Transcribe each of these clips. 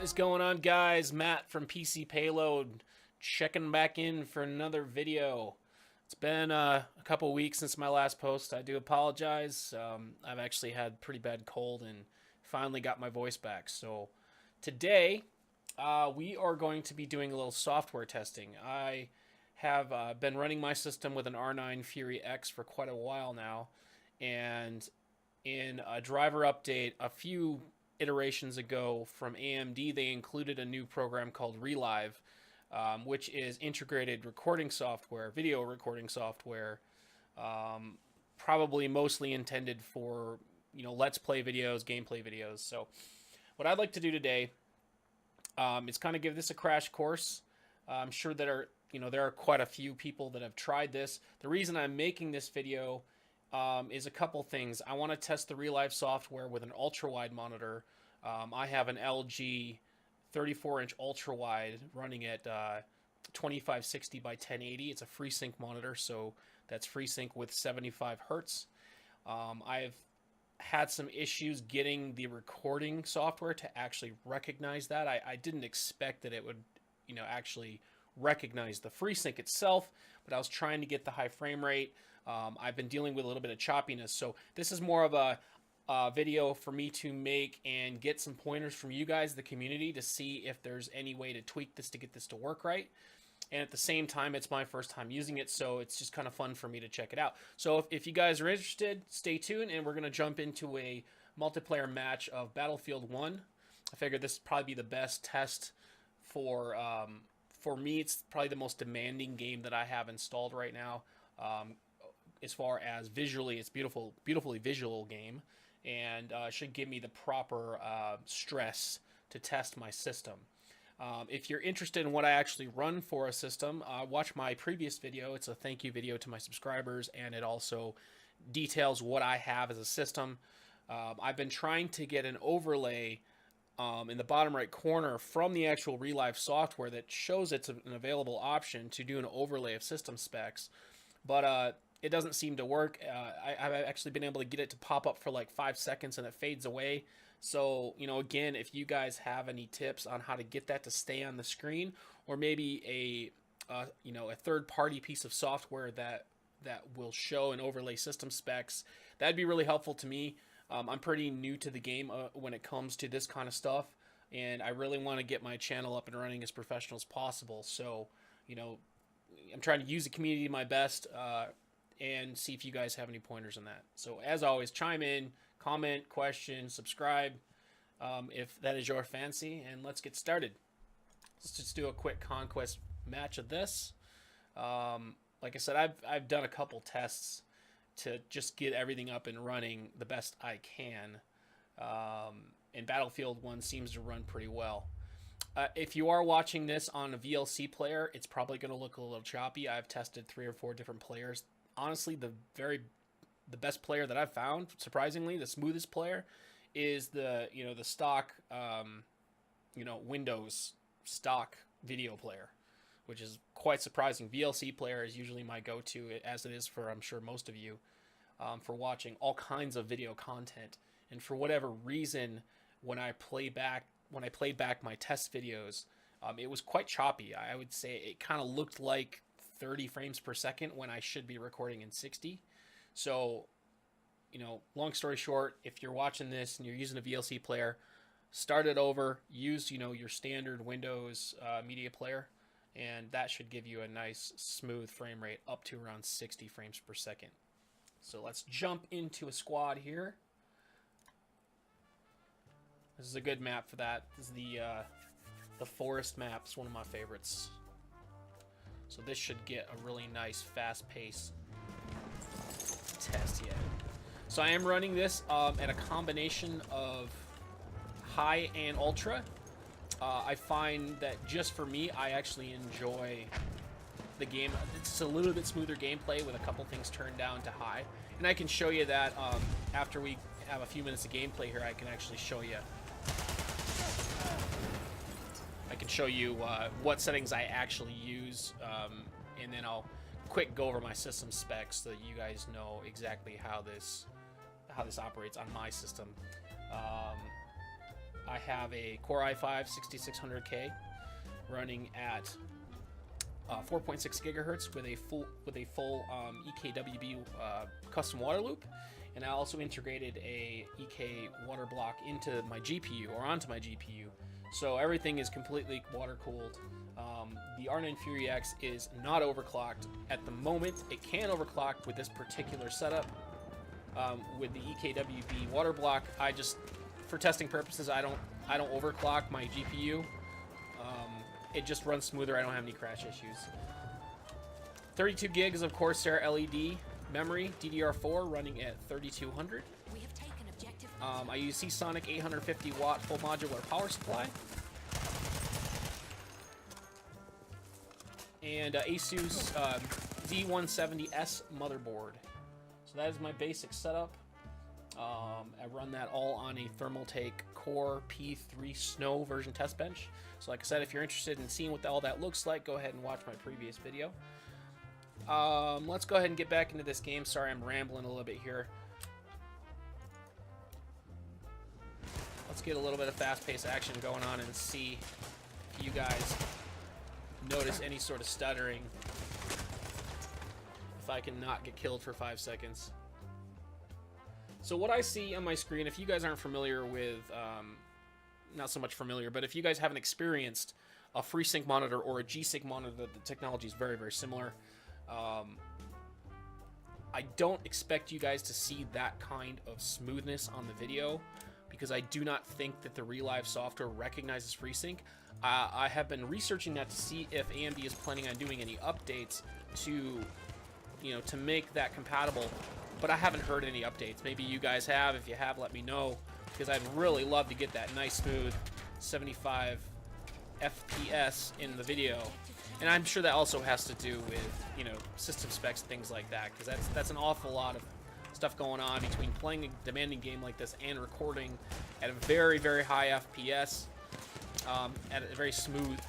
is going on, guys? Matt from PC Payload checking back in for another video. It's been a couple weeks since my last post. I do apologize. I've actually had pretty bad cold and finally got my voice back. So today we are going to be doing a little software testing. I have been running my system with an R9 Fury X for quite a while now, and in a driver update a few iterations ago from AMD, they included a new program called ReLive, which is integrated recording software, video recording software, probably mostly intended for, let's play videos, gameplay videos. So what I'd like to do today is kind of give this a crash course. I'm sure that there are quite a few people that have tried this. The reason I'm making this video is a couple things. I want to test the ReLive software with an ultra-wide monitor. I have an LG 34-inch ultra-wide running at 2560 by 1080. It's a FreeSync monitor, so that's FreeSync with 75 hertz. I've had some issues getting the recording software to actually recognize that. I didn't expect that it would, actually recognize the FreeSync itself, but I was trying to get the high frame rate. I've been dealing with a little bit of choppiness, so this is more of a video for me to make and get some pointers from you guys, the community, to see if there's any way to tweak this to get this to work right. And at the same time, it's my first time using it, so it's just kind of fun for me to check it out. So if you guys are interested, stay tuned, and we're going to jump into a multiplayer match of Battlefield 1. I figured this would probably be the best test for me. It's probably the most demanding game that I have installed right now. As far as visually, it's beautifully visual game, and should give me the proper stress to test my system. If you're interested in what I actually run for a system, watch my previous video. It's a thank you video to my subscribers, and it also details what I have as a system. I've been trying to get an overlay in the bottom right corner from the actual ReLive software that shows it's an available option to do an overlay of system specs, but it doesn't seem to work. I've actually been able to get it to pop up for like 5 seconds and it fades away. So, again, if you guys have any tips on how to get that to stay on the screen, or maybe a third-party piece of software that will show and overlay system specs, that'd be really helpful to me. I'm pretty new to the game when it comes to this kind of stuff, and I really want to get my channel up and running as professional as possible. So, I'm trying to use the community to my best, and see if you guys have any pointers on that. So as always, chime in, comment, question, subscribe if that is your fancy, and let's get started. Let's just do a quick conquest match of this. Like I said, I've done a couple tests to just get everything up and running the best I can, and Battlefield 1 seems to run pretty well. If you are watching this on a VLC player, it's probably going to look a little choppy. I've tested 3 or 4 different players. Honestly, the best player that I've found, surprisingly, the smoothest player, is the stock Windows stock video player, which is quite surprising. VLC player is usually my go-to, as it is for, I'm sure, most of you, for watching all kinds of video content. And for whatever reason, when I played back my test videos, it was quite choppy. I would say it kind of looked like 30 frames per second when I should be recording in 60. So, long story short, if you're watching this and you're using a VLC player, start it over, use, your standard Windows media player, and that should give you a nice smooth frame rate up to around 60 frames per second. So let's jump into a squad here. This is a good map for that. This is the forest map. It's one of my favorites. So this should get a really nice fast-paced test here. So I am running this at a combination of high and ultra. I find that just for me, I actually enjoy the game. It's a little bit smoother gameplay with a couple things turned down to high. And I can show you that after we have a few minutes of gameplay here. I can actually show you. I can show you what settings I actually use, and then I'll quick go over my system specs so that you guys know exactly how this operates on my system. I have a Core i5 6600K running at 4.6 gigahertz with a full EKWB custom water loop, and I also integrated a EK water block into my GPU or onto my GPU, so everything is completely water cooled. The R9 Fury X is not overclocked at the moment. It can overclock with this particular setup. With the EKWB water block, I just, for testing purposes, I don't overclock my GPU. It just runs smoother. I don't have any crash issues. 32 gigs of Corsair LED memory, DDR4 running at 3200. We have taken objective. I use Seasonic 850 watt full modular power supply. And Asus Z170S motherboard. So that is my basic setup. I run that all on a Thermaltake Core P3 Snow version test bench. So like I said, if you're interested in seeing what all that looks like, go ahead and watch my previous video. Let's go ahead and get back into this game. Sorry, I'm rambling a little bit here. Let's get a little bit of fast-paced action going on and see if you guys notice any sort of stuttering. If I can not get killed for 5 seconds. So what I see on my screen, if you guys aren't familiar with, not so much familiar, but if you guys haven't experienced a FreeSync monitor or a G-Sync monitor, the technology is very, very similar. I don't expect you guys to see that kind of smoothness on the video because I do not think that the ReLive software recognizes FreeSync. I have been researching that to see if AMD is planning on doing any updates to, to make that compatible, but I haven't heard any updates. Maybe you guys have. If you have, let me know, because I'd really love to get that nice smooth 75 FPS in the video. And I'm sure that also has to do with, system specs, things like that, because that's an awful lot of stuff going on between playing a demanding game like this and recording at a very, very high FPS, at a very smooth,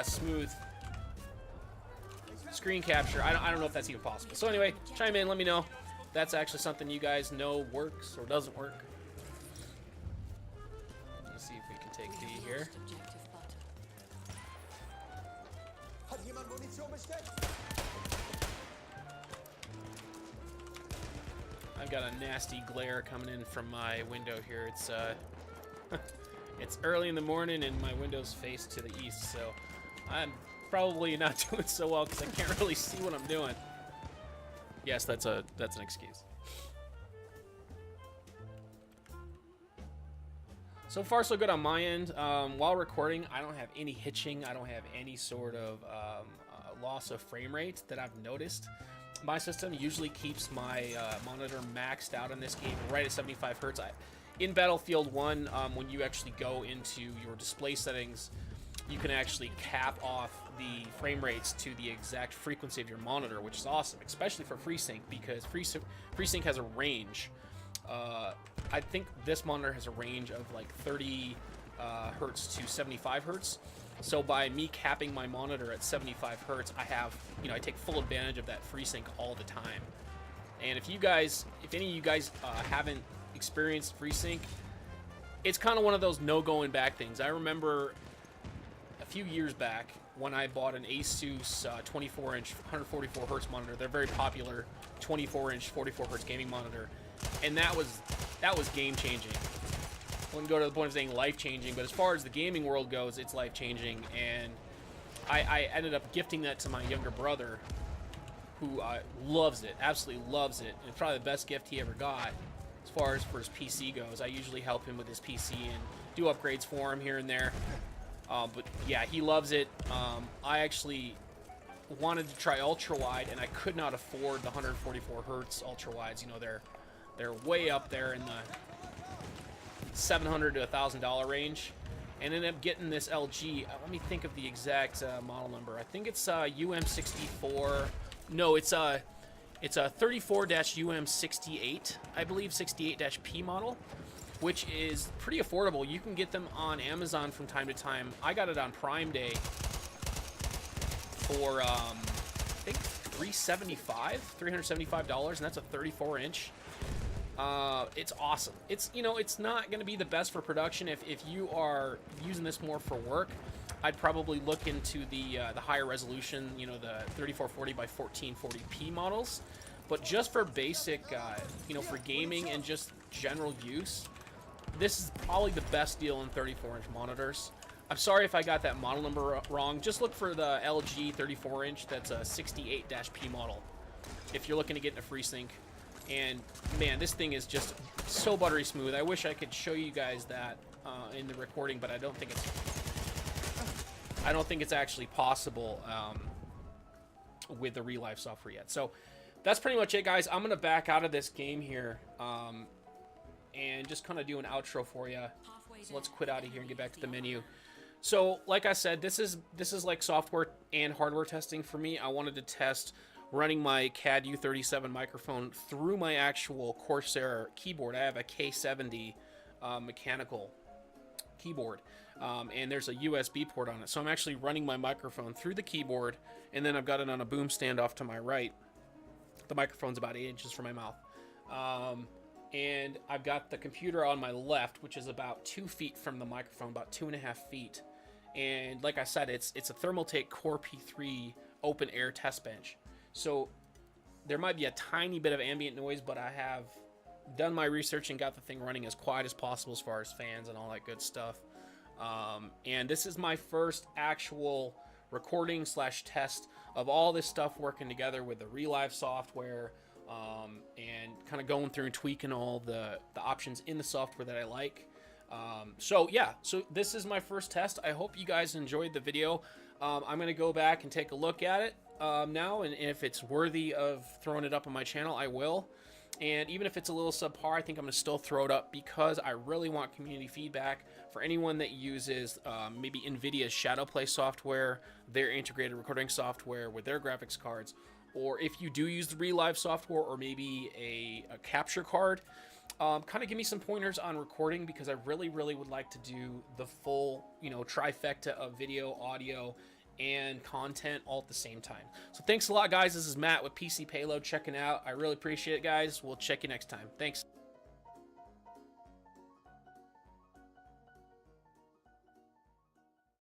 smooth screen capture. I don't know if that's even possible. So anyway, chime in, let me know if that's actually something you guys know works or doesn't work. Let's see if we can take D here. I've got a nasty glare coming in from my window here. It's it's early in the morning and my window's face to the east, so I'm probably not doing so well because I can't really see what I'm doing. Yes, that's an excuse. So far, so good on my end. While recording, I don't have any hitching. I don't have any sort of loss of frame rate that I've noticed. My system usually keeps my monitor maxed out in this game right at 75 hertz. In Battlefield 1, when you actually go into your display settings, you can actually cap off the frame rates to the exact frequency of your monitor, which is awesome, especially for FreeSync, because FreeSync has a range. I think this monitor has a range of like 30 hertz to 75 hertz. So by me capping my monitor at 75 hertz, I have, I take full advantage of that FreeSync all the time. And if any of you guys haven't experienced FreeSync, it's kind of one of those no going back things. I remember a few years back when I bought an Asus 24-inch 144 hertz monitor. They're very popular 24-inch 44 hertz gaming monitor, and that was game changing. I wouldn't go to the point of saying life changing, but as far as the gaming world goes, it's life changing. And I ended up gifting that to my younger brother, who loves it, absolutely loves it, and it's probably the best gift he ever got. As far as for his PC goes, I usually help him with his PC and do upgrades for him here and there. But yeah, he loves it. I actually wanted to try ultra wide, and I could not afford the 144 hertz ultra wides. They're way up there in the $700 to $1,000 range, and ended up getting this LG. Let me think of the exact model number. I think it's UM64. No, it's a 34-UM68, I believe, 68-P model, which is pretty affordable. You can get them on Amazon from time to time. I got it on Prime Day for I think $375, and that's a 34-inch. It's awesome. It's, you know, it's not going to be the best for production. If you are using this more for work, I'd probably look into the higher resolution, you know, the 3440 by 1440p models. But just for basic, you know, for gaming and just general use, this is probably the best deal in 34-inch monitors. I'm sorry if I got that model number wrong. Just look for the LG 34-inch. That's a 68-P model if you're looking to get in a FreeSync. And man, this thing is just so buttery smooth. I wish I could show you guys that in the recording, but I don't think it's actually possible with the ReLive software yet. So that's pretty much it, guys. I'm gonna back out of this game here and just kind of do an outro for you. So let's quit out of here and get back to the menu. So like I said, this is like software and hardware testing for me. I wanted to test running my CAD U37 microphone through my actual Corsair keyboard. I have a K70 mechanical keyboard, and there's a USB port on it. So I'm actually running my microphone through the keyboard, and then I've got it on a boom stand off to my right. The microphone's about 8 inches from my mouth. And I've got the computer on my left, which is about 2 feet from the microphone, about 2.5 feet. And like I said, it's a Thermaltake Core P3 open air test bench. So there might be a tiny bit of ambient noise, but I have done my research and got the thing running as quiet as possible as far as fans and all that good stuff. And this is my first actual recording / test of all this stuff working together with the ReLive software, and kind of going through and tweaking all the options in the software that I like. So yeah, so this is my first test. I hope you guys enjoyed the video. I'm going to go back and take a look at it now, and if it's worthy of throwing it up on my channel, I will. And even if it's a little subpar, I think I'm going to still throw it up because I really want community feedback for anyone that uses maybe NVIDIA's Shadowplay software, their integrated recording software with their graphics cards, or if you do use the ReLive software or maybe a capture card. Kind of give me some pointers on recording, because I really would like to do the full, you know, trifecta of video, audio, and content all at the same time. So thanks a lot, guys. This is Matt with PC Payload checking out. I really appreciate it, guys. We'll check you next time. Thanks.